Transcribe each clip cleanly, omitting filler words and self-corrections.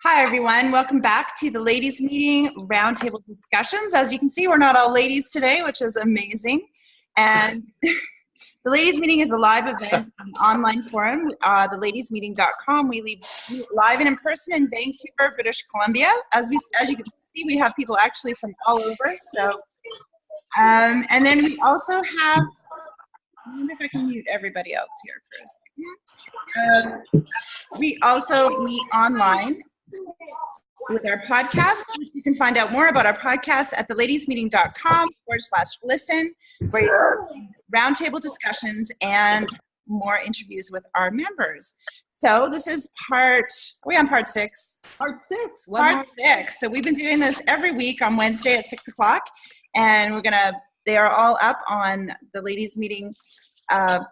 Hi, everyone. Welcome back to the Ladies Meeting Roundtable Discussions. As you can see, we're not all ladies today, which is amazing. And the Ladies Meeting is a live event, an online forum, theladiesmeeting.com. We leave live and in person in Vancouver, British Columbia. As you can see, we have people actually from all over. So, and then we also have, I wonder if I can mute everybody else here for a second. We also meet online with our podcast. You can find out more about our podcast at theladiesmeeting.com/listen, where you can roundtable discussions and more interviews with our members. So this is are we on part 6? Part 6. Part 6. So we've been doing this every week on Wednesday at 6 o'clock, and they are all up on the Ladies Meeting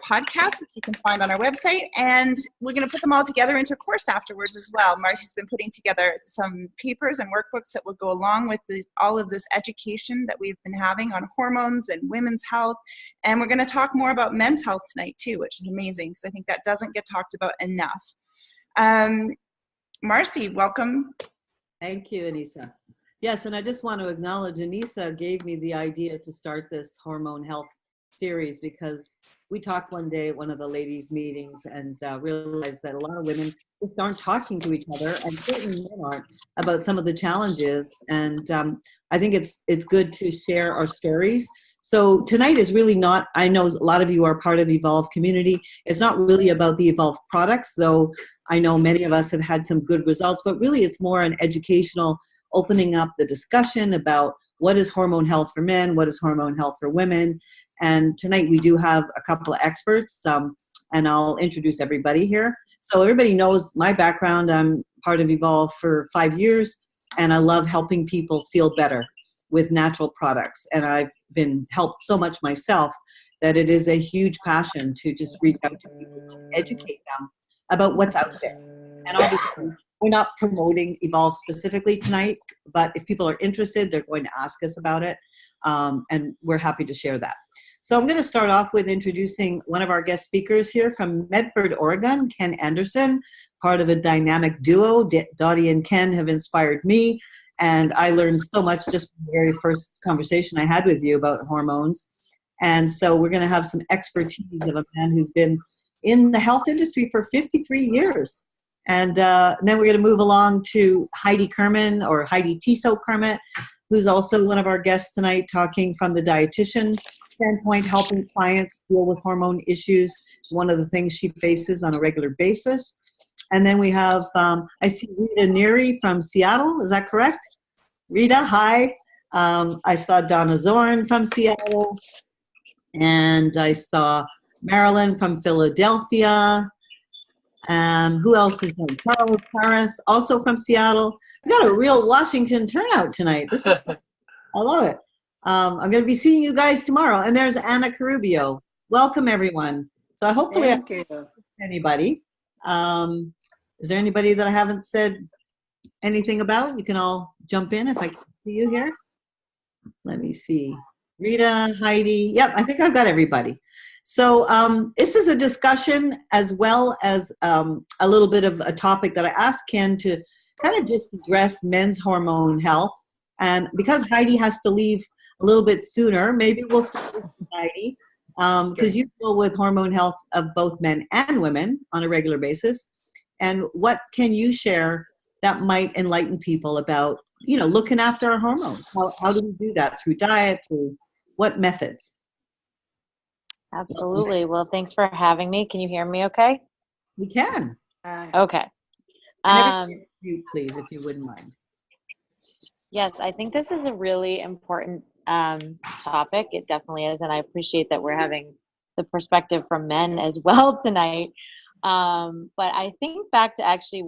podcast, which you can find on our website, and we're going to put them all together into a course afterwards as well. Marcy's been putting together some papers and workbooks that will go along with all of this education that we've been having on hormones and women's health, and we're going to talk more about men's health tonight too, which is amazing because I think that doesn't get talked about enough. Marcy, welcome. Thank you, Anissa. Yes, and I just want to acknowledge Anissa gave me the idea to start this hormone health series because we talked one day at one of the ladies' meetings and realized that a lot of women just aren't talking to each other, and certainly men aren't, about some of the challenges. And I think it's good to share our stories. So tonight is really not, I know a lot of you are part of Evolve community. It's not really about the Evolve products, though I know many of us have had some good results, but really it's more an educational, opening up the discussion about what is hormone health for men, what is hormone health for women. And tonight we do have a couple of experts, and I'll introduce everybody here. So everybody knows my background. I'm part of Evolve for 5 years, and I love helping people feel better with natural products. And I've been helped so much myself that it is a huge passion to just reach out to people and educate them about what's out there. And obviously, we're not promoting Evolve specifically tonight, but if people are interested, they're going to ask us about it, and we're happy to share that. So I'm going to start off with introducing one of our guest speakers here from Medford, Oregon, Ken Anderson, part of a dynamic duo. Dottie and Ken have inspired me, and I learned so much just from the very first conversation I had with you about hormones. And so we're going to have some expertise of a man who's been in the health industry for 53 years. And then we're going to move along to Heidi Kerman, or Heidi Tissot Kermit, who's also one of our guests tonight, talking from the dietitian standpoint, helping clients deal with hormone issues. It's one of the things she faces on a regular basis. And then we have, I see Rita Neary from Seattle. Is that correct? Rita, hi. I saw Donna Zorn from Seattle. And I saw Marilyn from Philadelphia. Who else is there? Charles Harris, also from Seattle. We got a real Washington turnout tonight. I love it. I'm going to be seeing you guys tomorrow. And there's Anna Carubio. Welcome, everyone. So hopefully I haven't missed anybody. Is there anybody that I haven't said anything about? You can all jump in if I can see you here. Let me see. Rita, Heidi. Yep, I think I've got everybody. So this is a discussion as well as a little bit of a topic that I asked Ken to kind of just address men's hormone health. And because Heidi has to leave a little bit sooner, maybe we'll start with Heidi, because you deal with hormone health of both men and women on a regular basis. And what can you share that might enlighten people about, looking after our hormones? How do we do that? Through diet, through what methods? Absolutely. Well, thanks for having me. Can you hear me okay? We can. Okay. Mute, please, if you wouldn't mind. Yes, I think this is a really important topic. It definitely is. And I appreciate that we're having the perspective from men as well tonight. But I think back to actually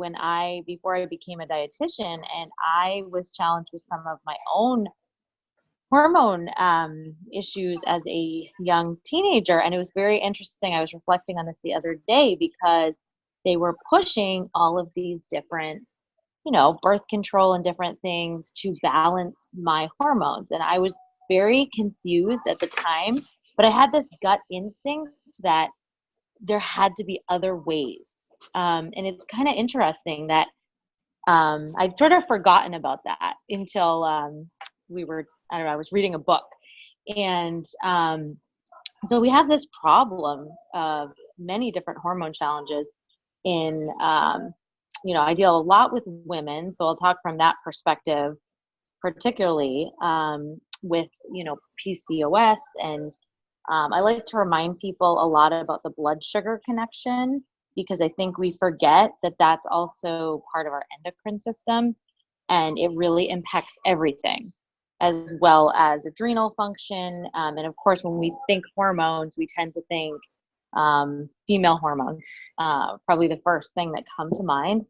before I became a dietitian, and I was challenged with some of my own hormone issues as a young teenager. And it was very interesting. I was reflecting on this the other day because they were pushing all of these different, birth control and different things to balance my hormones. And I was very confused at the time, but I had this gut instinct that there had to be other ways. And it's kind of interesting that I'd sort of forgotten about that until I was reading a book. And so we have this problem of many different hormone challenges in, I deal a lot with women. So I'll talk from that perspective, particularly with, PCOS. And I like to remind people a lot about the blood sugar connection, because I think we forget that that's also part of our endocrine system, and it really impacts everything, as well as adrenal function. And of course, when we think hormones, we tend to think female hormones, probably the first thing that come to mind.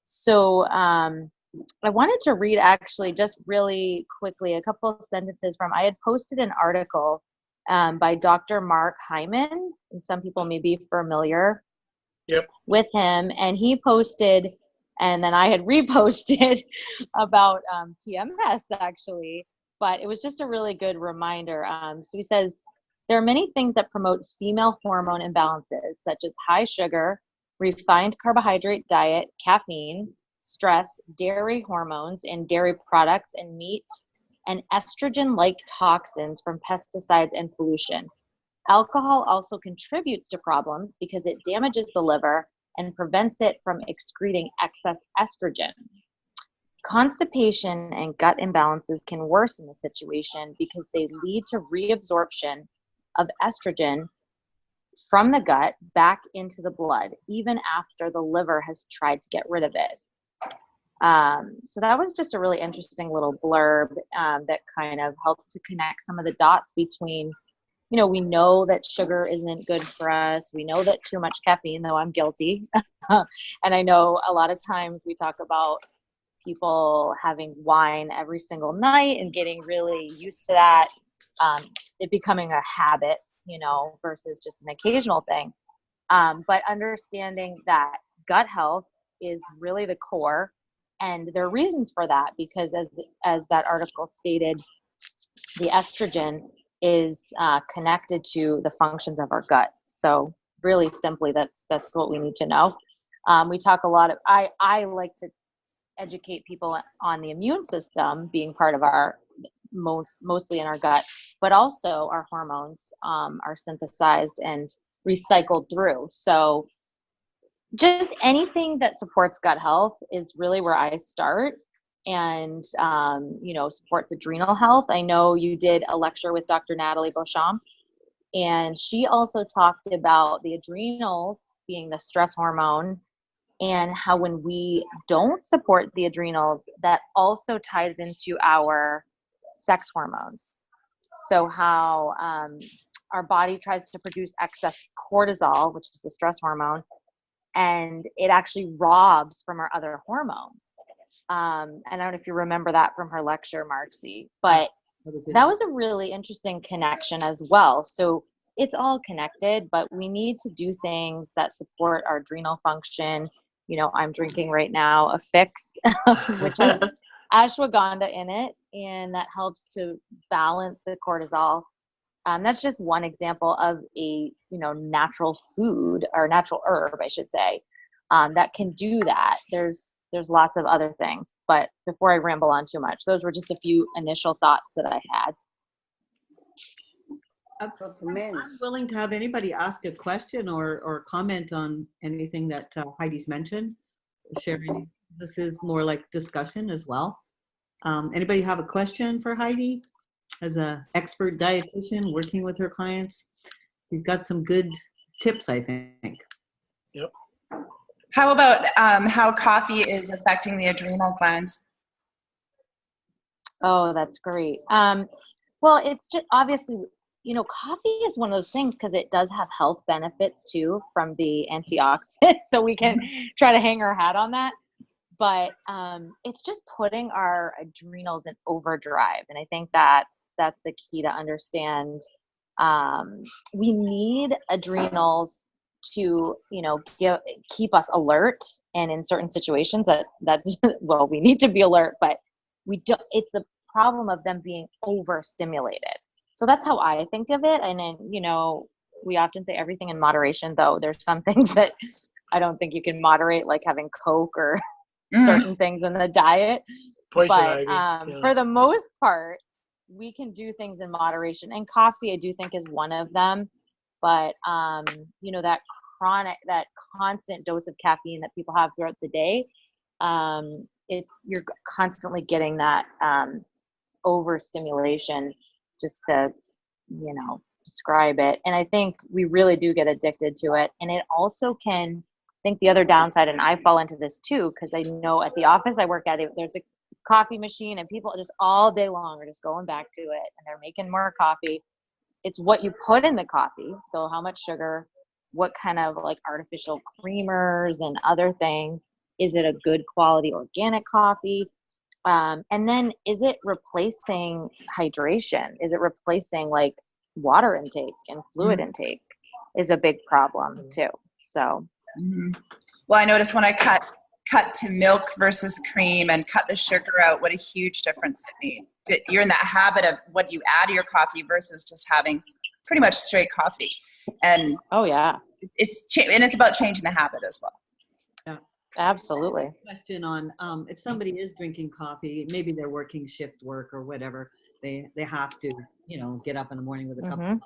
So I wanted to read, actually, just really quickly, a couple of sentences I had posted an article by Dr. Mark Hyman, and some people may be familiar with him. And he posted, and then I had reposted about PMS, actually, but it was just a really good reminder. So he says, there are many things that promote female hormone imbalances, such as high sugar, refined carbohydrate diet, caffeine, stress, dairy hormones in dairy products and meat, and estrogen-like toxins from pesticides and pollution. Alcohol also contributes to problems because it damages the liver and prevents it from excreting excess estrogen. Constipation and gut imbalances can worsen the situation because they lead to reabsorption of estrogen from the gut back into the blood, even after the liver has tried to get rid of it. So that was just a really interesting little blurb that kind of helped to connect some of the dots between, we know that sugar isn't good for us. We know that too much caffeine, though I'm guilty. And I know a lot of times we talk about people having wine every single night and getting really used to that, it becoming a habit, versus just an occasional thing. But understanding that gut health is really the core. And there are reasons for that, because as that article stated, the estrogen is connected to the functions of our gut. So really simply, that's what we need to know. We talk a lot of, I like to educate people on the immune system being part of our, mostly in our gut, but also our hormones are synthesized and recycled through. So just anything that supports gut health is really where I start, and supports adrenal health. I know you did a lecture with Dr. Natalie Beauchamp, and she also talked about the adrenals being the stress hormone, and how when we don't support the adrenals, that also ties into our sex hormones. So how our body tries to produce excess cortisol, which is the stress hormone, and it actually robs from our other hormones. And I don't know if you remember that from her lecture, Marcy, but that was a really interesting connection as well. So it's all connected, but we need to do things that support our adrenal function. I'm drinking right now a fix, which has ashwagandha in it, and that helps to balance the cortisol. That's just one example of a, natural food, or natural herb, I should say, that can do that. There's lots of other things, but before I ramble on too much, those were just a few initial thoughts that I had. I'm willing to have anybody ask a question or comment on anything that Heidi's mentioned. Sharing, this is more like discussion as well. Anybody have a question for Heidi? As an expert dietitian working with her clients, she's got some good tips, I think. Yep. How about how coffee is affecting the adrenal glands? Oh, that's great. Well, it's just obviously, coffee is one of those things because it does have health benefits too from the antioxidants. So we can try to hang our hat on that. But it's just putting our adrenals in overdrive. And I think that's the key to understand. We need adrenals to, keep us alert. And in certain situations that's, well, we need to be alert, but we don't, it's the problem of them being overstimulated. So that's how I think of it. And then, we often say everything in moderation, though there's some things that I don't think you can moderate, like having Coke or certain things in the diet. Poison But ivy. for the most part, we can do things in moderation. And coffee, I do think, is one of them. But you know, that constant dose of caffeine that people have throughout the day, you're constantly getting that overstimulation, just to, you know, describe it. And I think we really do get addicted to it. And it also can, I think the other downside, and I fall into this too, because I know at the office I work at, there's a coffee machine and people just all day long are just going back to it and they're making more coffee. It's what you put in the coffee. So how much sugar, what kind of like artificial creamers and other things. Is it a good quality organic coffee? And then is it replacing hydration? Is it replacing like water intake and fluid intake is a big problem too. So. Well, I noticed when I cut to milk versus cream and cut the sugar out, what a huge difference it made. But you're in that habit of what you add to your coffee versus just having pretty much straight coffee. And oh yeah, it's about changing the habit as well. Yeah. Absolutely. Question on if somebody is drinking coffee, maybe they're working shift work or whatever, they have to, you know, get up in the morning with a cup of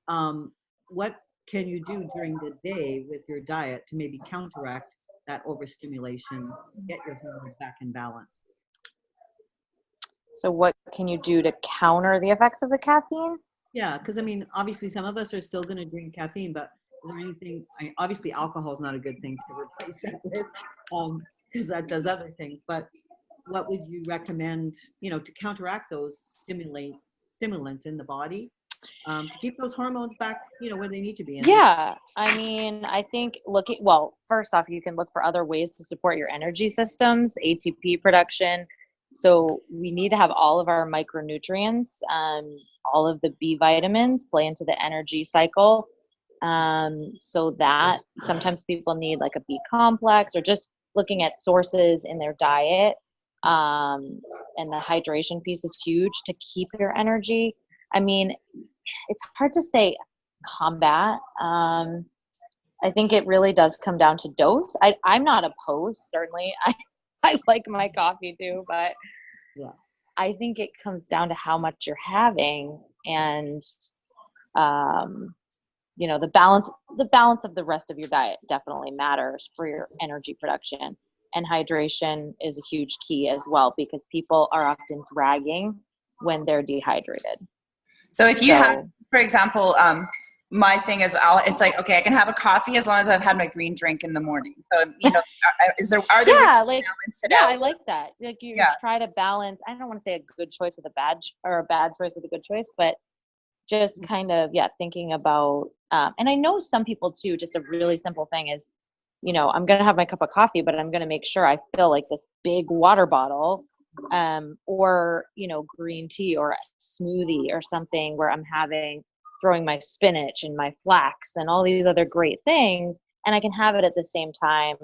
coffee. What can you do during the day with your diet to maybe counteract that overstimulation, get your hormones back in balance? So what can you do to counter the effects of the caffeine? Yeah, because I mean, obviously some of us are still going to drink caffeine, but is there anything, obviously alcohol is not a good thing to replace that with, because that does other things, but what would you recommend, you know, to counteract those stimulants in the body, to keep those hormones back, you know, where they need to be? Yeah, I mean, I think first off, you can look for other ways to support your energy systems, ATP production. So we need to have all of our micronutrients, all of the B vitamins play into the energy cycle. So that sometimes people need like a B complex, or just looking at sources in their diet. And the hydration piece is huge to keep your energy. I mean, it's hard to say combat. I think it really does come down to dose. I'm not opposed, certainly. I like my coffee too, but yeah, I think it comes down to how much you're having, and you know, the balance of the rest of your diet definitely matters for your energy production. And hydration is a huge key as well, because people are often dragging when they're dehydrated. So if you have, for example, my thing is, it's like, okay, I can have a coffee as long as I've had my green drink in the morning. So, you know, are there yeah, like, yeah, out? I like that. Like you try to balance, I don't want to say a good choice with a bad, or a bad choice with a good choice, but just kind of, thinking about, and I know some people too, just a really simple thing is, you know, I'm going to have my cup of coffee, but I'm going to make sure I fill like this big water bottle, or, you know, green tea or a smoothie or something where I'm throwing my spinach and my flax and all these other great things, and I can have it at the same time.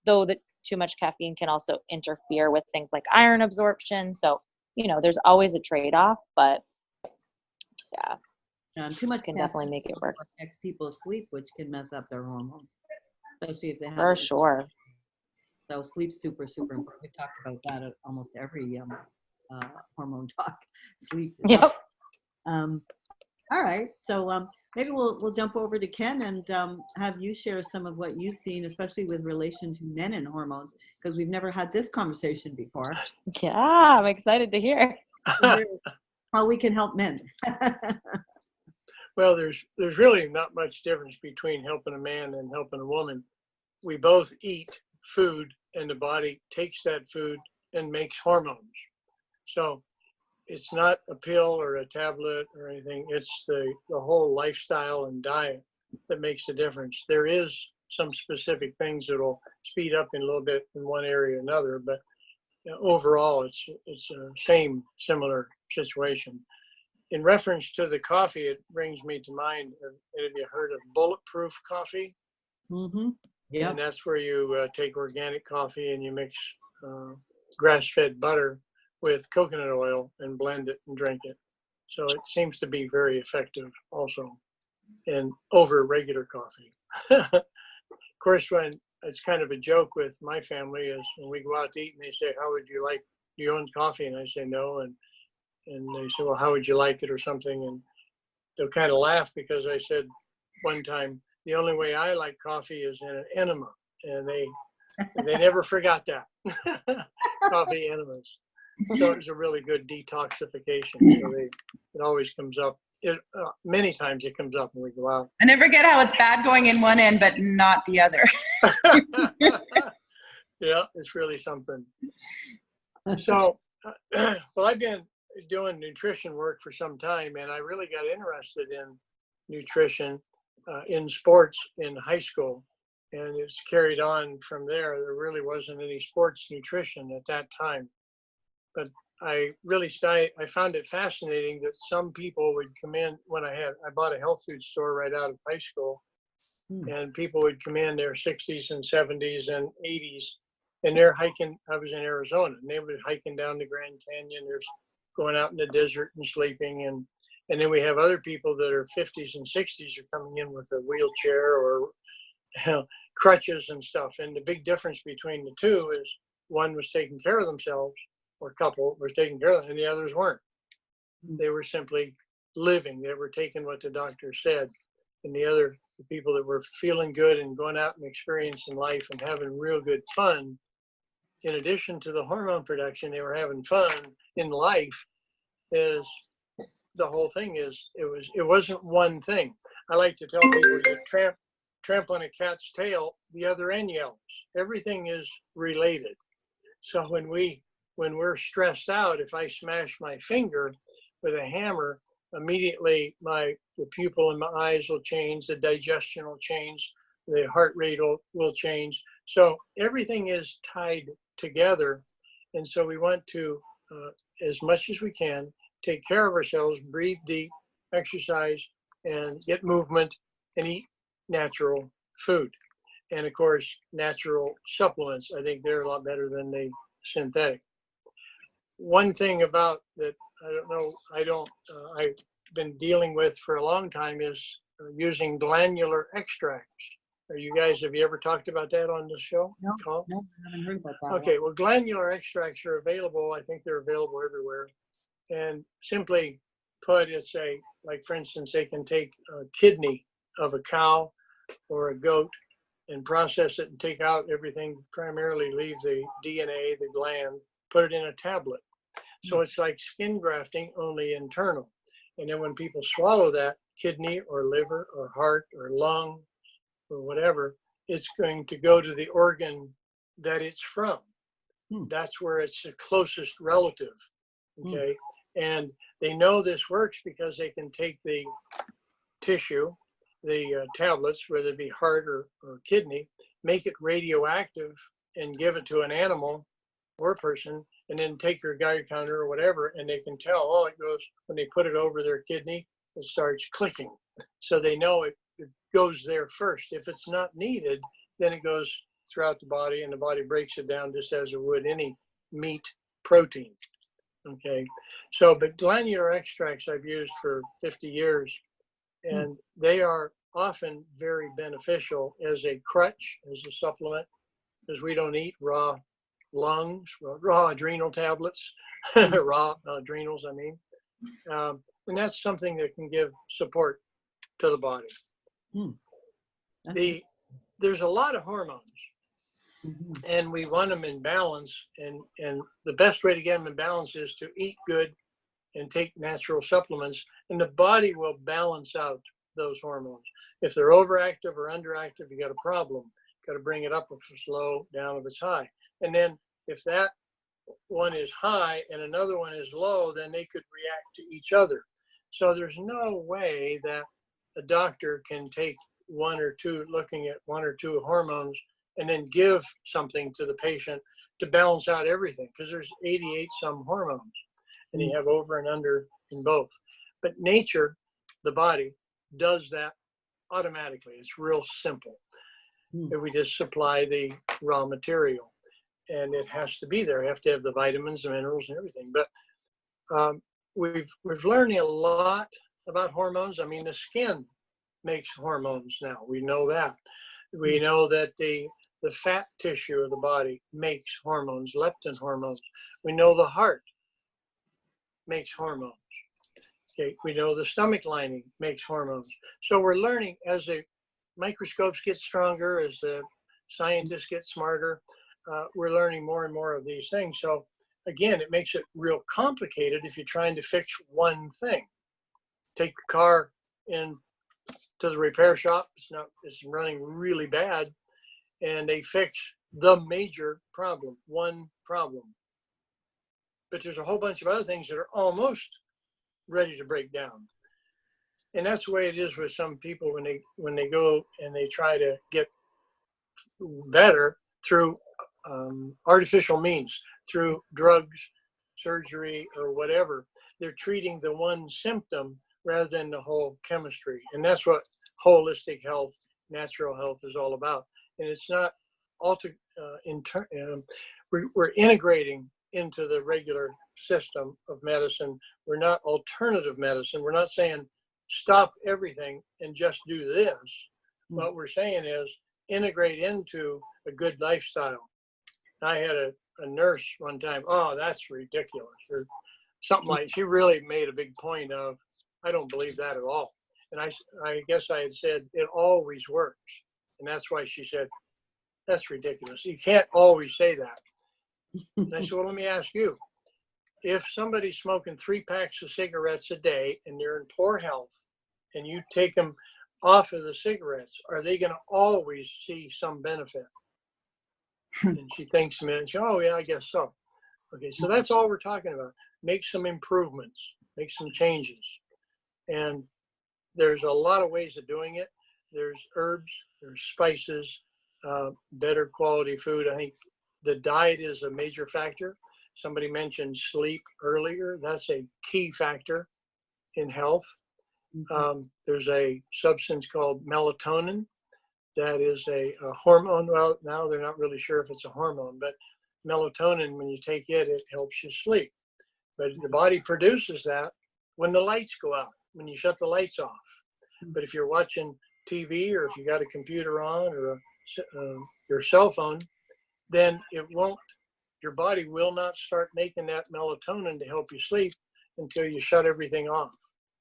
Though too much caffeine can also interfere with things like iron absorption. So, you know, there's always a trade-off, but too much can definitely make it work. Affect people's sleep, which can mess up their hormones, especially if they have. For sure. So sleep's super, super important. We've talked about that at almost every hormone talk. Sleep. Yep. All right. So maybe we'll jump over to Ken and have you share some of what you've seen, especially with relation to men and hormones, because we've never had this conversation before. Yeah, I'm excited to hear how we can help men. Well, there's really not much difference between helping a man and helping a woman. We both eat food, and the body takes that food and makes hormones. So it's not a pill or a tablet or anything. It's the whole lifestyle and diet that makes the difference. There is some specific things that will speed up in a little bit in one area or another, but overall it's a similar situation. In reference to the coffee, it brings me to mind, have you heard of bulletproof coffee? Mm-hmm. Yeah. And that's where you take organic coffee and you mix grass-fed butter with coconut oil and blend it and drink it. So it seems to be very effective also, and over regular coffee. Of course, when it's kind of a joke with my family is when we go out to eat and they say, how would you like, do you own coffee? And I say, no. And they say, well, how would you like it or something? And they'll kind of laugh because I said one time, the only way I like coffee is in an enema. And they never forgot that. Coffee enemas. So it's a really good detoxification. So it always comes up. Many times it comes up when we go out. I never get how it's bad going in one end, but not the other. Yeah, it's really something. So, well, I've been doing nutrition work for some time, and I really got interested in nutrition in sports in high school, and it's carried on from there. There really wasn't any sports nutrition at that time, but I found it fascinating that some people would come in when I bought a health food store right out of high school, and people would come in their 60s and 70s and 80s, and they're hiking. I was in Arizona, and they were hiking down the Grand Canyon. There's going out in the desert and sleeping, and then we have other people that are 50s and 60s are coming in with a wheelchair or crutches and stuff. And the big difference between the two is one was taking care of themselves, or a couple were taking care of them, and the others weren't. They were simply living. They were taking what the doctor said. And the people that were feeling good and going out and experiencing life and having real good fun, in addition to the hormone production, they were having fun in life. Is the whole thing is it wasn't one thing. I like to tell people, you tramp on a cat's tail, the other end yells. Everything is related. So when we're stressed out, if I smash my finger with a hammer, immediately the pupil in my eyes will change, the digestion will change, the heart rate will change. So everything is tied together. And so we want to, as much as we can, take care of ourselves, breathe deep, exercise, and get movement, and eat natural food. And of course, natural supplements. I think they're a lot better than the synthetic. One thing about that, I've been dealing with for a long time is using glandular extracts. Have you ever talked about that on the show? No, I haven't heard about that. Okay, well, glandular extracts are available. I think they're available everywhere. And simply put, it's like for instance, they can take a kidney of a cow or a goat and process it and take out everything, primarily leave the DNA, the gland, put it in a tablet. So it's like skin grafting, only internal. And then when people swallow that kidney or liver or heart or lung or whatever, it's going to go to the organ that it's from. That's where it's the closest relative. Okay. And they know this works because they can take the tissue, the tablets, whether it be heart or kidney, make it radioactive and give it to an animal or a person, and then take your Geiger counter or whatever, and they can tell, it goes, when they put it over their kidney, it starts clicking. So they know it goes there first. If it's not needed, then it goes throughout the body, and the body breaks it down just as it would any meat protein. Okay, so, but glandular extracts I've used for 50 years, and they are often very beneficial as a crutch, as a supplement, because we don't eat raw lungs, raw adrenal tablets, raw adrenals, I mean. And that's something that can give support to the body. There's a lot of hormones. And we want them in balance, and the best way to get them in balance is to eat good and take natural supplements, and the body will balance out those hormones. If they're overactive or underactive, you got a problem. Got to bring it up if it's low, down if it's high. And then if that one is high and another one is low, then they could react to each other. So there's no way that a doctor can take looking at one or two hormones and then give something to the patient to balance out everything, because there's 88 some hormones, and you have over and under in both. But nature, the body, does that automatically. It's real simple. If we just supply the raw material, and it has to be there. You have to have the vitamins, the minerals, and everything. But we've learned a lot about hormones. I mean, the skin makes hormones now. We know that. We know that the the fat tissue of the body makes hormones, leptin hormones. We know the heart makes hormones. Okay, we know the stomach lining makes hormones. So we're learning as the microscopes get stronger, as the scientists get smarter, we're learning more and more of these things. So again, it makes it real complicated if you're trying to fix one thing. Take the car in to the repair shop, it's running really bad, and they fix the major problem, one problem. But there's a whole bunch of other things that are almost ready to break down. And that's the way it is with some people when they go and they try to get better through artificial means, through drugs, surgery, or whatever. They're treating the one symptom rather than the whole chemistry. And that's what holistic health, natural health is all about. And it's not we're integrating into the regular system of medicine. We're not alternative medicine. We're not saying stop everything and just do this. What we're saying is integrate into a good lifestyle. I had a nurse one time, oh, that's ridiculous, or something like, she really made a big point of, I don't believe that at all. And I guess I had said, it always works. And that's why she said, that's ridiculous. You can't always say that. And I said, well, let me ask you, if somebody's smoking 3 packs of cigarettes a day and they're in poor health and you take them off of the cigarettes, are they going to always see some benefit? And she thinks a minute and she, oh yeah, I guess so. Okay, so that's all we're talking about. Make some improvements, make some changes. And there's a lot of ways of doing it. There's herbs, there's spices, better quality food. I think the diet is a major factor. Somebody mentioned sleep earlier. That's a key factor in health. There's a substance called melatonin that is a hormone. Well, now they're not really sure if it's a hormone, but melatonin, when you take it, it helps you sleep. But the body produces that when the lights go out, when you shut the lights off. But if you're watching TV or if you got a computer on or your cell phone, then it won't, your body will not start making that melatonin to help you sleep until you shut everything off.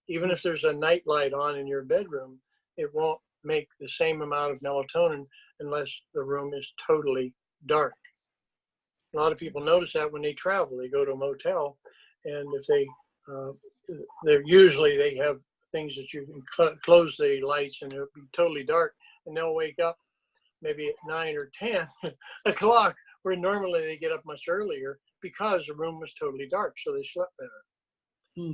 Even if there's a night light on in your bedroom, it won't make the same amount of melatonin unless the room is totally dark. A lot of people notice that when they travel, they go to a motel, and if they're usually they have things that you can close the lights and it'll be totally dark, and they'll wake up maybe at 9 or 10 o'clock, where normally they get up much earlier because the room was totally dark, so they slept better.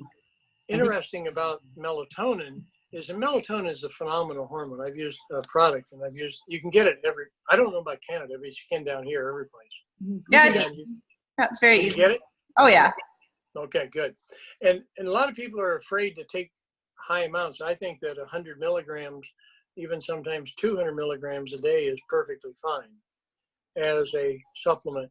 Interesting about melatonin is that melatonin is a phenomenal hormone. I've used a product, and you can get it I don't know about Canada, but you can down here every place. Yeah, it's very easy. You get it? Oh yeah. Okay, good. And a lot of people are afraid to take high amounts. I think that 100 milligrams, even sometimes 200 milligrams a day is perfectly fine as a supplement.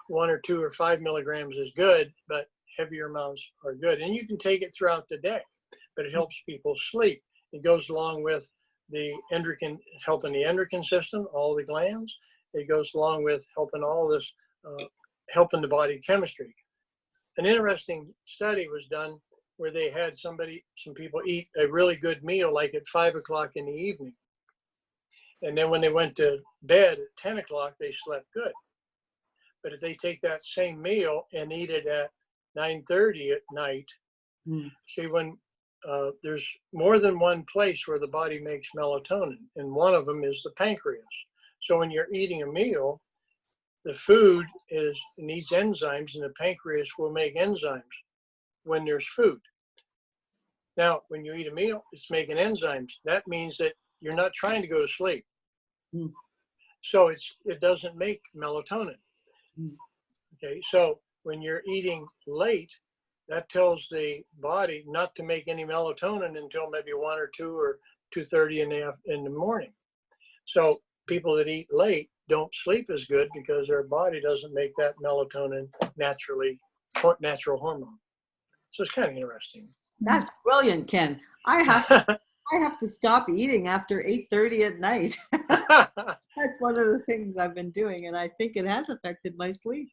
1 or 2 or 5 milligrams is good, but heavier amounts are good. And you can take it throughout the day, but it helps people sleep. It goes along with the helping the endocrine system, all the glands. It goes along with helping all this, helping the body chemistry. An interesting study was done where they had some people eat a really good meal, like at 5 o'clock in the evening. And then when they went to bed at 10 o'clock, they slept good. But if they take that same meal and eat it at 9:30 at night, see, when there's more than one place where the body makes melatonin, and one of them is the pancreas. So when you're eating a meal, the food needs enzymes, and the pancreas will make enzymes when there's food. Now, when you eat a meal, it's making enzymes. That means that you're not trying to go to sleep. So it doesn't make melatonin. Okay, so when you're eating late, that tells the body not to make any melatonin until maybe 1 or 2 or 2:30 in the morning. So people that eat late don't sleep as good because their body doesn't make that melatonin natural hormone. So it's kind of interesting. That's brilliant, Ken. I I have to stop eating after 8:30 at night. That's one of the things I've been doing, and I think it has affected my sleep.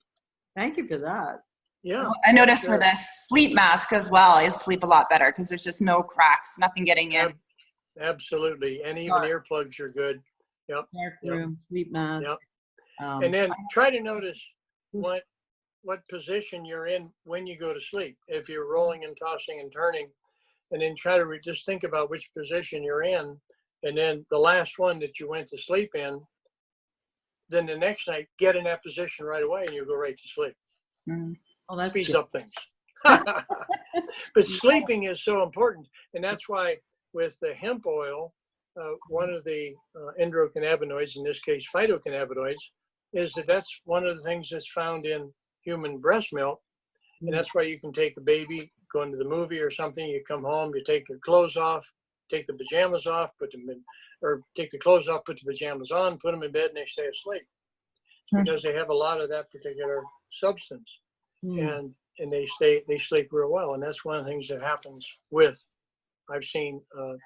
Thank you for that. Yeah. I noticed sure. for this sleep mask as well, I sleep a lot better because there's just no cracks, nothing getting in. Absolutely. And even earplugs are good. Yep. Dark room, sleep mask. Yep. And then try to notice what position you're in when you go to sleep. If you're rolling and tossing and turning, and then try to just think about which position you're in. And then the last one that you went to sleep in, then the next night, get in that position right away and you'll go right to sleep. Mm. Oh, that's Speeds good. up things. But sleeping is so important. And that's why with the hemp oil, one of the endocannabinoids, in this case phytocannabinoids, is that's one of the things that's found in human breast milk. And that's why you can take a baby, going to the movie or something, you come home, you take your clothes off, take the pajamas off, put them in, or take the clothes off, put the pajamas on, put them in bed, and they stay asleep. Because they have a lot of that particular substance. And they sleep real well. And that's one of the things that happens with, I've seen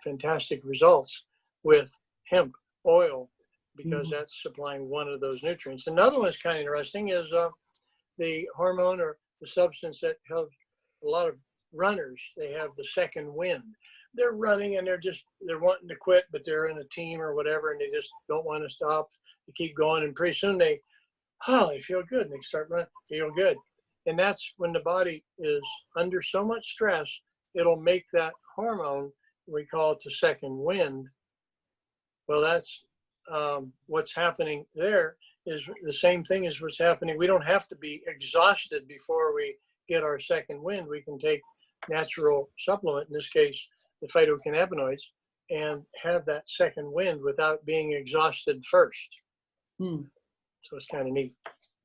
fantastic results with hemp oil, because that's supplying one of those nutrients. Another one that's kind of interesting is the hormone or the substance that helps a lot of runners. They have the second wind. They're running and they're wanting to quit, but they're in a team or whatever, and they just don't want to stop. They keep going, and pretty soon they feel good, and they start running, feel good. And that's when the body is under so much stress, it'll make that hormone, we call it the second wind. Well, that's what's happening there is the same thing as what's happening. We don't have to be exhausted before we get our second wind. We can take natural supplement, in this case, the phytocannabinoids, and have that second wind without being exhausted first. So it's kind of neat.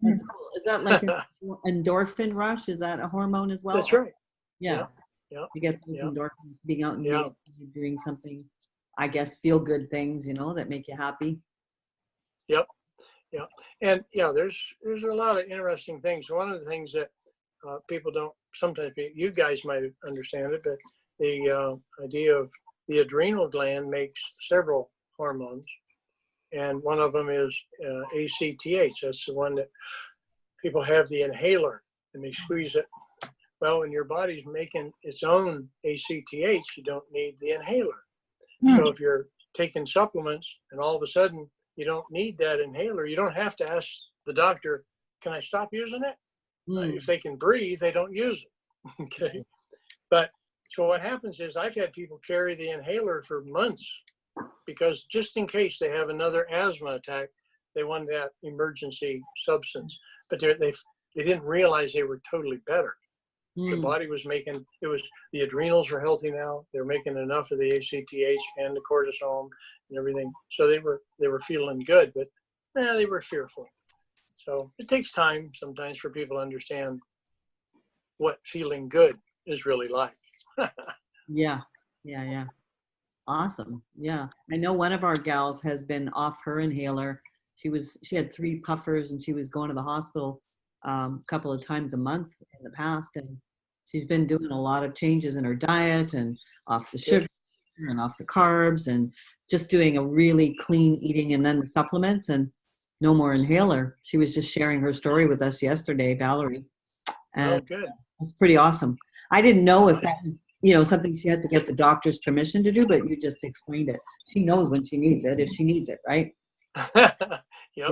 That's cool. Is that like an endorphin rush? Is that a hormone as well? That's right. Yeah. Yeah. You get those endorphins being out in nature, doing something, I guess, feel good things, that make you happy. Yep. Yeah. And there's a lot of interesting things. One of the things that people don't sometimes, you guys might understand it, but the idea of the adrenal gland makes several hormones. And one of them is ACTH. That's the one that people have, the inhaler, and they squeeze it. Well, when your body's making its own ACTH, you don't need the inhaler. So if you're taking supplements and all of a sudden you don't need that inhaler, you don't have to ask the doctor, can I stop using it? If they can breathe, they don't use it. Okay. But so what happens is I've had people carry the inhaler for months, because just in case they have another asthma attack, they wanted that emergency substance. But they didn't realize they were totally better. The body was making, the adrenals are healthy now. They're making enough of the ACTH and the cortisol and everything. So they were feeling good, but they were fearful. So it takes time sometimes for people to understand what feeling good is really like. Yeah. Awesome. Yeah. I know one of our gals has been off her inhaler. She had 3 puffers, and she was going to the hospital a couple of times a month in the past. And she's been doing a lot of changes in her diet, and off the sugar and off the carbs, and just doing a really clean eating, and then the supplements, and no more inhaler. She was just sharing her story with us yesterday, Valerie. And good. It's pretty awesome. I didn't know if that was, something she had to get the doctor's permission to do, but you just explained it. She knows when she needs it, if she needs it, right? Yep.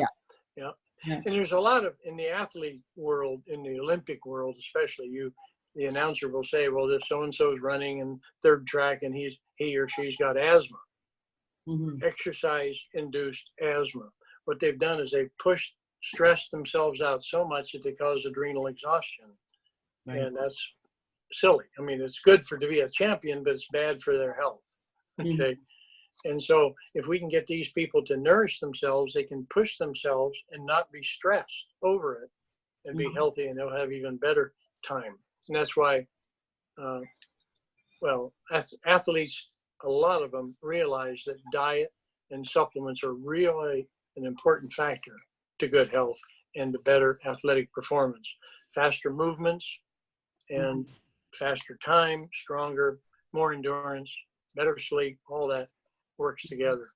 And there's a lot of, in the athlete world, in the Olympic world especially, the announcer will say, well, this so-and-so's running in third track and he or she's got asthma. Exercise-induced asthma. What they've done is they've stressed themselves out so much that they cause adrenal exhaustion. Right. And that's silly. I mean, it's good to be a champion, but it's bad for their health. Okay. And so if we can get these people to nourish themselves, they can push themselves and not be stressed over it, and be healthy, and they'll have even better time. And that's why, as athletes, a lot of them realize that diet and supplements are really an important factor to good health and to better athletic performance. Faster movements and faster time, stronger, more endurance. better sleep, all that works together.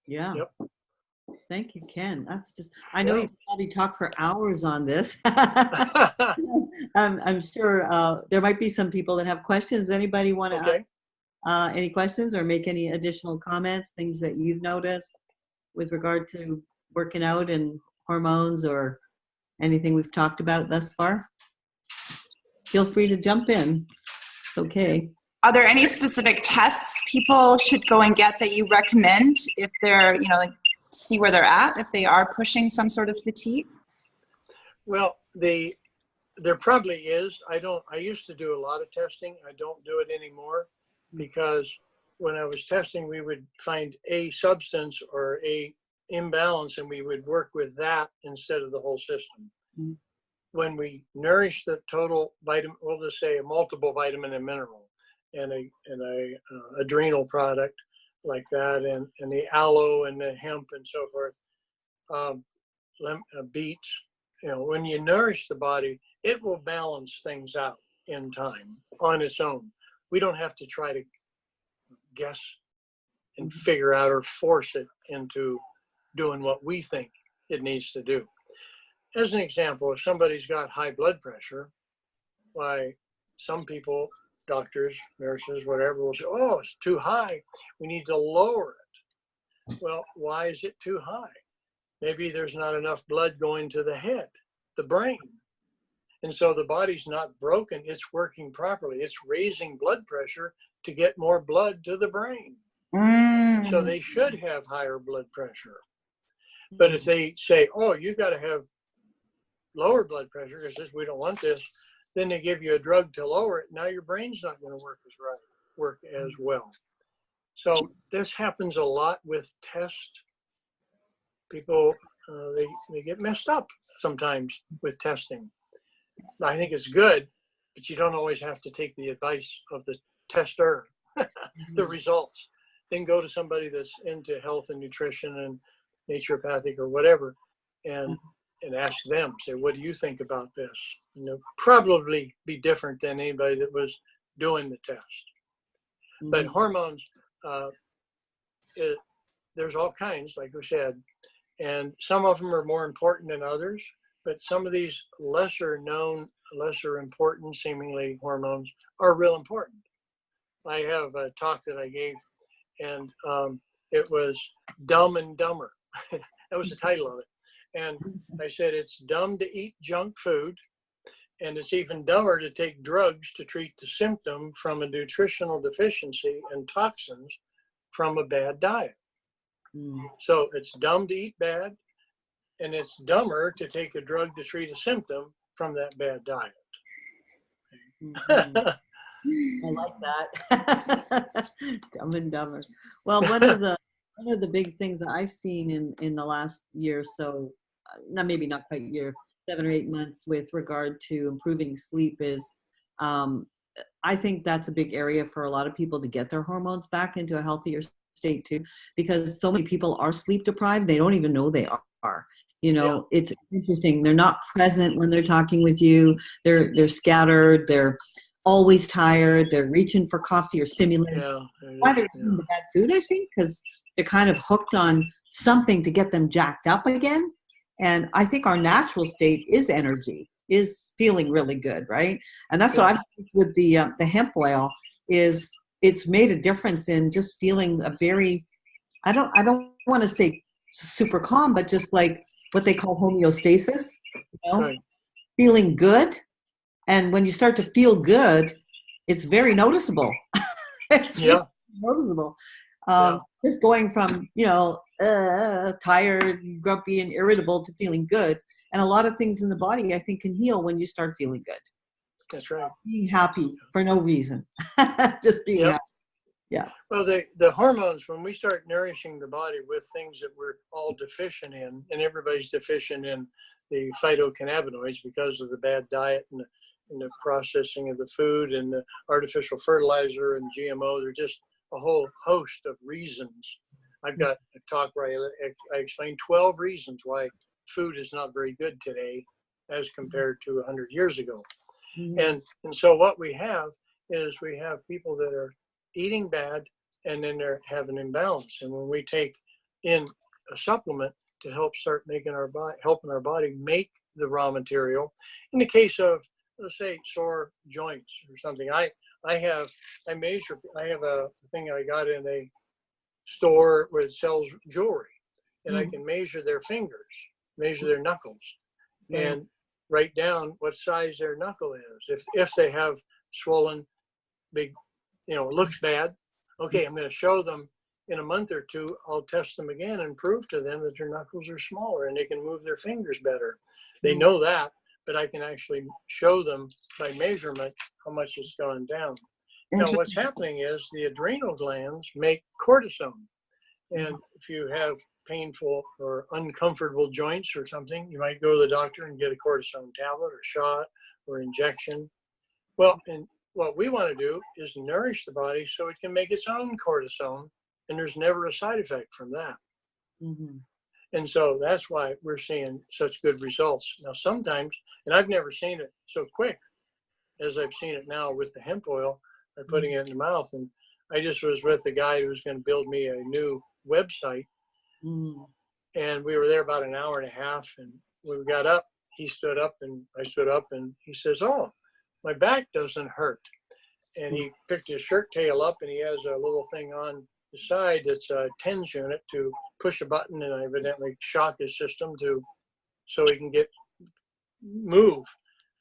Yeah. Yep. Thank you, Ken. That's just, I know Yeah. you could probably talk for hours on this. I'm sure there might be some people that have questions. Anybody want to Okay. ask any questions or make any additional comments, things that you've noticed with regard to working out and hormones or anything we've talked about thus far? Feel free to jump in. It's okay. Are there any specific tests people should go and get that you recommend if they're, like see where they're at, if they are pushing some sort of fatigue? Well, there probably is. I used to do a lot of testing. I don't do it anymore because when I was testing, we would find a substance or a imbalance and we would work with that instead of the whole system. Mm-hmm. When we nourish the total vitamin, we'll just say a multiple vitamin and mineral and a adrenal product like that, and the aloe and the hemp and so forth, beets, when you nourish the body, it will balance things out in time on its own. We don't have to try to guess and figure out or force it into doing what we think it needs to do. As an example, if somebody's got high blood pressure, why some people, doctors, nurses, whatever, will say, oh, it's too high. We need to lower it. Well, why is it too high? Maybe there's not enough blood going to the head, the brain. And so the body's not broken, it's working properly. It's raising blood pressure to get more blood to the brain. So they should have higher blood pressure. But if they say, oh, you got to have lower blood pressure because we don't want this, then they give you a drug to lower it. Now your brain's not going to work as well. So this happens a lot with tests. People, they get messed up sometimes with testing. I think it's good, but you don't always have to take the advice of the tester, the results. Then go to somebody that's into health and nutrition and naturopathic or whatever, and ask them, say, what do you think about this? Probably be different than anybody that was doing the test. But hormones, there's all kinds, like we said, and some of them are more important than others, but some of these lesser known, lesser important seemingly hormones are real important. I have a talk that I gave, and it was Dumb and Dumber. That was the title of it. And I said, it's dumb to eat junk food, and it's even dumber to take drugs to treat the symptom from a nutritional deficiency and toxins from a bad diet. So it's dumb to eat bad, and it's dumber to take a drug to treat a symptom from that bad diet. I like that. Dumb and Dumber. Well, one of the big things that I've seen in the last year or so, maybe not quite a year, 7 or 8 months, with regard to improving sleep is, I think that's a big area for a lot of people to get their hormones back into a healthier state too, because so many people are sleep deprived. They don't even know they are. It's interesting. They're not present when they're talking with you. They're scattered. They're always tired. They're reaching for coffee or stimulants. Why they're eating the bad food, I think, because they're kind of hooked on something to get them jacked up again. And I think our natural state is energy, is feeling really good, right? And that's what I've noticed with the hemp oil is it's made a difference in just feeling a very, I don't want to say super calm, but just like what they call homeostasis, feeling good. And when you start to feel good, it's very noticeable. It's really noticeable. Just going from, tired, grumpy, and irritable to feeling good. And a lot of things in the body, I think, can heal when you start feeling good. That's right. Being happy for no reason. Just being happy. Yeah. Well, the hormones, when we start nourishing the body with things that we're all deficient in, and everybody's deficient in the phytocannabinoids because of the bad diet and the processing of the food and the artificial fertilizer and GMO, there's just a whole host of reasons. I've got a talk where I explain 12 reasons why food is not very good today as compared to 100 years ago. And so what we have is we have people that are eating bad, and then they have an imbalance. And when we take in a supplement to help start helping our body make the raw material, in the case of, let's say, sore joints or something, I have a thing I got in a store where it sells jewelry, and I can measure their fingers, measure their knuckles, and write down what size their knuckle is. If they have swollen, big, it looks bad. Okay, I'm going to show them in a month or two. I'll test them again and prove to them that their knuckles are smaller and they can move their fingers better. They know that, but I can actually show them by measurement how much it's gone down. Now, what's happening is the adrenal glands make cortisone. And if you have painful or uncomfortable joints or something, you might go to the doctor and get a cortisone tablet or shot or injection. Well, and what we want to do is nourish the body so it can make its own cortisone, and there's never a side effect from that. And so that's why we're seeing such good results. Now, sometimes, and I've never seen it so quick as I've seen it now with the hemp oil, by putting it in the mouth. And I just was with the guy who was going to build me a new website. And we were there about an hour and a half. And when we got up, he stood up and I stood up, and he says, "Oh, my back doesn't hurt." And he picked his shirt tail up, and he has a little thing on the side that's a TENS unit to push a button and evidently shock his system so he can move.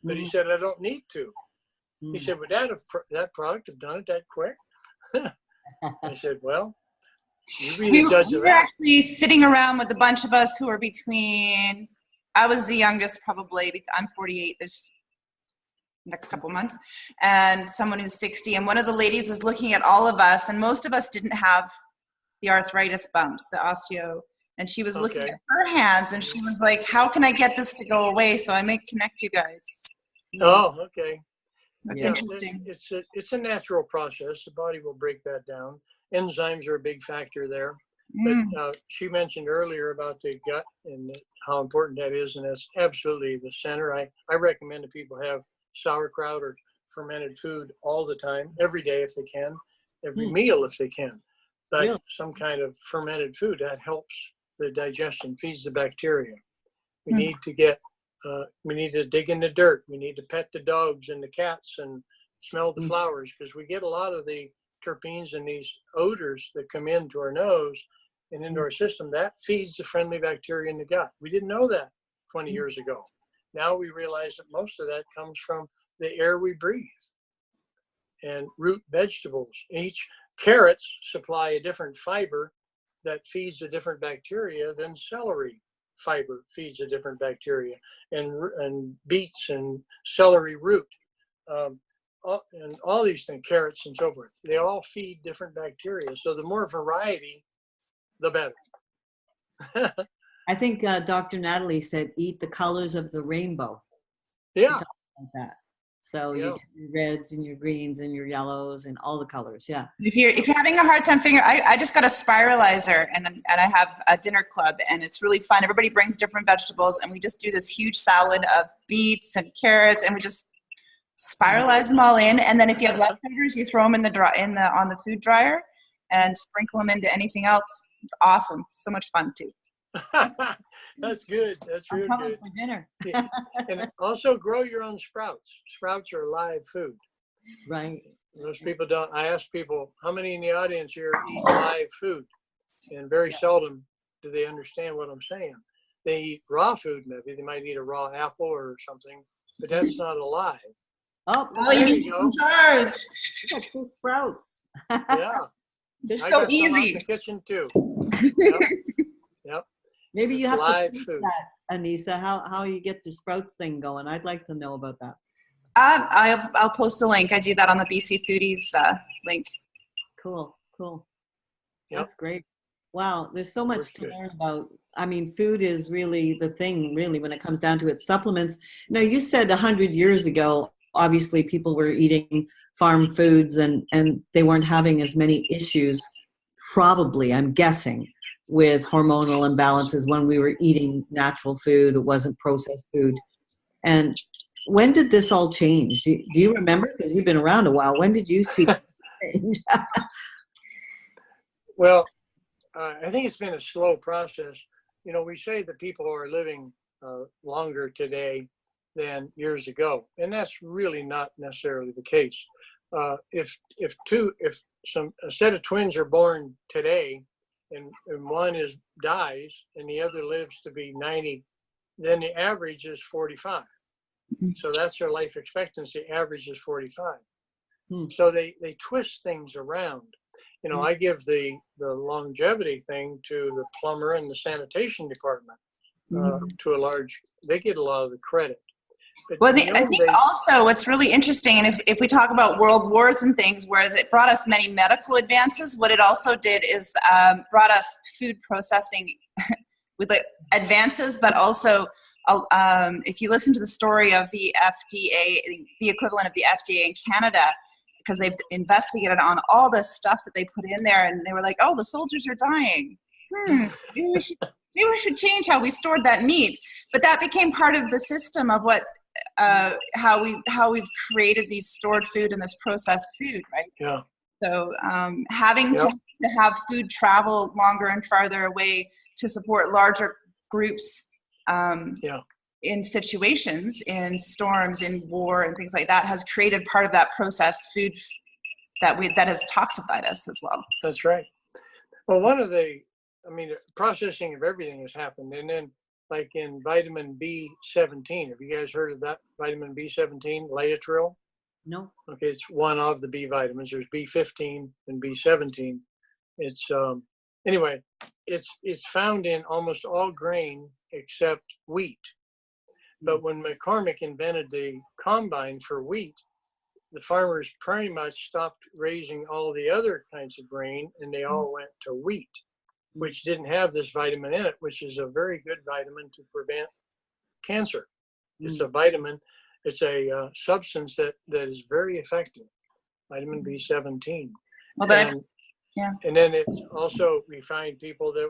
But he said, "I don't need to." He said, "Would that product have done it that quick?" I said, "Well, you be the judge of that." We were actually sitting around with a bunch of us who are between, I was the youngest probably, I'm 48 this next couple months, and someone who's 60. And one of the ladies was looking at all of us, and most of us didn't have the arthritis bumps, the osteo. And she was looking at her hands, and she was like, "How can I get this to go away so I may connect you guys?" Oh, okay. That's interesting. It's a natural process. The body will break that down. Enzymes are a big factor there. But she mentioned earlier about the gut and how important that is, and that's absolutely the center. I recommend that people have sauerkraut or fermented food all the time, every day if they can, every meal if they can. But some kind of fermented food, that helps the digestion, feeds the bacteria. We need to dig in the dirt. We need to pet the dogs and the cats and smell the flowers, because we get a lot of the terpenes and these odors that come into our nose and into our system. That feeds the friendly bacteria in the gut. We didn't know that 20 years ago. Now we realize that most of that comes from the air we breathe and root vegetables. Carrots supply a different fiber that feeds a different bacteria than celery fiber feeds a different bacteria, and beets and celery root, and all these things, carrots and so forth, they all feed different bacteria. So the more variety, the better. I think Dr. Natalie said, "Eat the colors of the rainbow." Yeah. Like that. So you get your reds and your greens and your yellows and all the colors. Yeah. If you're having a hard time figuring, I just got a spiralizer, and I have a dinner club, and it's really fun. Everybody brings different vegetables, and we just do this huge salad of beets and carrots, and we just spiralize them all in. And then if you have leftovers, you throw them on the food dryer and sprinkle them into anything else. It's awesome. So much fun too. That's good. That's real good. For dinner. Yeah. And also grow your own sprouts. Sprouts are live food. Right. Most people don't. I ask people, how many in the audience here eat live food? And very seldom do they understand what I'm saying. They eat raw food, maybe. They might eat a raw apple or something, but that's not alive. Oh, you can use some jars. You got 2 sprouts. Yeah. It's I so got some out easy. in the kitchen too. Yep. Maybe you It's have live to food. that, Anissa, how you get the sprouts thing going. I'd like to know about that. I'll post a link. I do that on the BC Foodies link. Cool. Yep. That's great. Wow, there's so much Works to good. learn about. I mean, food is really the thing, really, when it comes down to it. Supplements. Now, you said 100 years ago, obviously, people were eating farm foods and they weren't having as many issues, probably, I'm guessing, with hormonal imbalances when we were eating natural food. It wasn't processed food. And when did this all change? Do you remember? Because you've been around a while. When did you see change. Well, I think it's been a slow process. You know, we say that people are living longer today than years ago, and that's really not necessarily the case. If a set of twins are born today, and one dies and the other lives to be 90, then the average is 45. So that's their life expectancy. Average is 45. So they twist things around. You know, I give the longevity thing to the plumber and the sanitation department. They get a lot of the credit. But well, I think also what's really interesting, and if we talk about world wars and things, whereas it brought us many medical advances, what it also did is brought us food processing with like advances, but also if you listen to the story of the FDA, the equivalent of the FDA in Canada, because they've investigated on all the stuff that they put in there, and they were like, oh, the soldiers are dying. Maybe we should change how we stored that meat. But that became part of the system of what how we've created these stored food and this processed food, right? Yeah. So having to have food travel longer and farther away to support larger groups in situations, in storms, in war, and things like that, has created part of that processed food that has toxified us as well. That's right. Well, processing of everything has happened, and then like in vitamin B17. Have you guys heard of that vitamin B17, Laetrile? No. Okay, it's one of the B vitamins. There's B15 and B17. It's anyway, it's found in almost all grain except wheat. But when McCormick invented the combine for wheat, the farmers pretty much stopped raising all the other kinds of grain, and they all went to wheat, which didn't have this vitamin in it, which is a very good vitamin to prevent cancer. It's a vitamin. It's a substance that is very effective, vitamin B17. Well, and then it's also, we find people that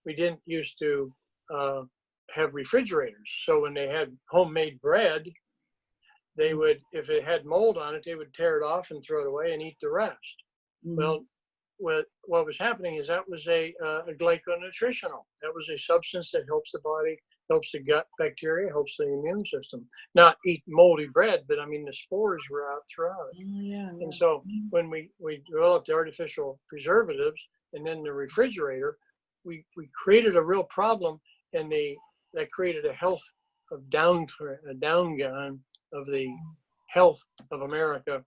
we didn't used to have refrigerators. So when they had homemade bread, they would, if it had mold on it, they would tear it off and throw it away and eat the rest. Well, what was happening is that was a glyconutritional. That was a substance that helps the body, helps the gut bacteria, helps the immune system. Not eat moldy bread, but I mean the spores were out throughout it. And so when we developed the artificial preservatives and then the refrigerator, we created a real problem, and that created a downgun of the health of America,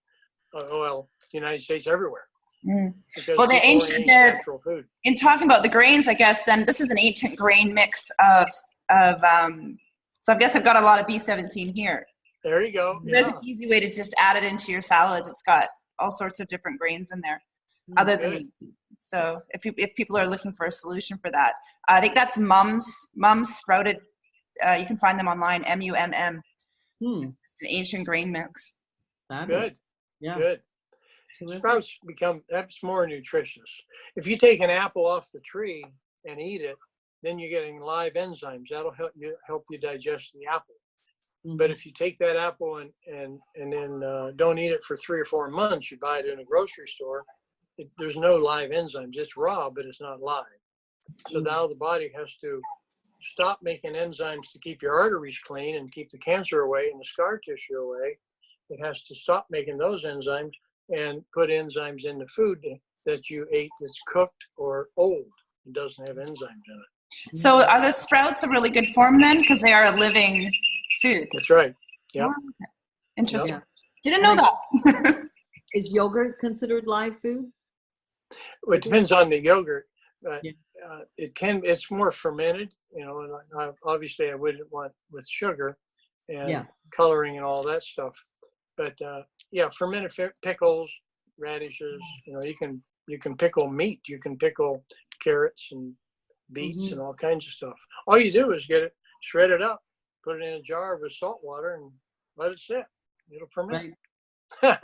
the United States, everywhere. Well, the ancient natural food. In talking about the grains, I guess then this is an ancient grain mix of so I guess I've got a lot of B17 here. There you go. There's an easy way to just add it into your salads. It's got all sorts of different grains in there, other than meat. So if people are looking for a solution for that, I think that's Mum's Sprouted. You can find them online. MUMM. It's an ancient grain mix. Good. Yeah. Good. Sprouts that's more nutritious. If you take an apple off the tree and eat it, then you're getting live enzymes. That'll help you digest the apple. But if you take that apple and then don't eat it for 3 or 4 months, you buy it in a grocery store, there's no live enzymes. It's raw, but it's not live. So now the body has to stop making enzymes to keep your arteries clean and keep the cancer away and the scar tissue away. It has to stop making those enzymes and put enzymes in the food that you ate that's cooked or old. It doesn't have enzymes in it. So are the sprouts a really good form then? Because they are a living food. That's right. Yeah. Interesting. Yep. Didn't know that. Is yogurt considered live food? Well, it depends on the yogurt. But it's more fermented, and obviously I wouldn't want with sugar and coloring and all that stuff. But fermented pickles, radishes, you can pickle meat, you can pickle carrots and beets and all kinds of stuff. All you do is get it, shred it up, put it in a jar with salt water and let it sit. It'll ferment. Right.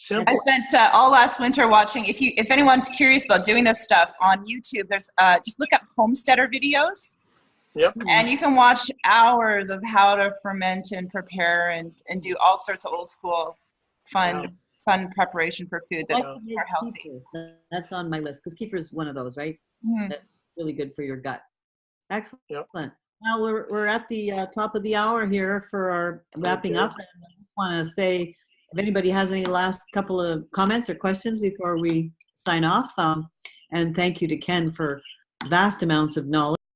Simple. I spent all last winter watching. If anyone's curious about doing this stuff on YouTube, there's just look up homesteader videos. Yep. And you can watch hours of how to ferment and prepare and do all sorts of old school fun fun preparation for food I that's like to make more healthy. kefir. That's on my list because kefir is one of those, right? Mhm. That's really good for your gut. Excellent. Yep. Well, we're at the top of the hour here for our wrapping Okay. up. And I just want to say, if anybody has any last couple of comments or questions before we sign off, and thank you to Ken for vast amounts of knowledge.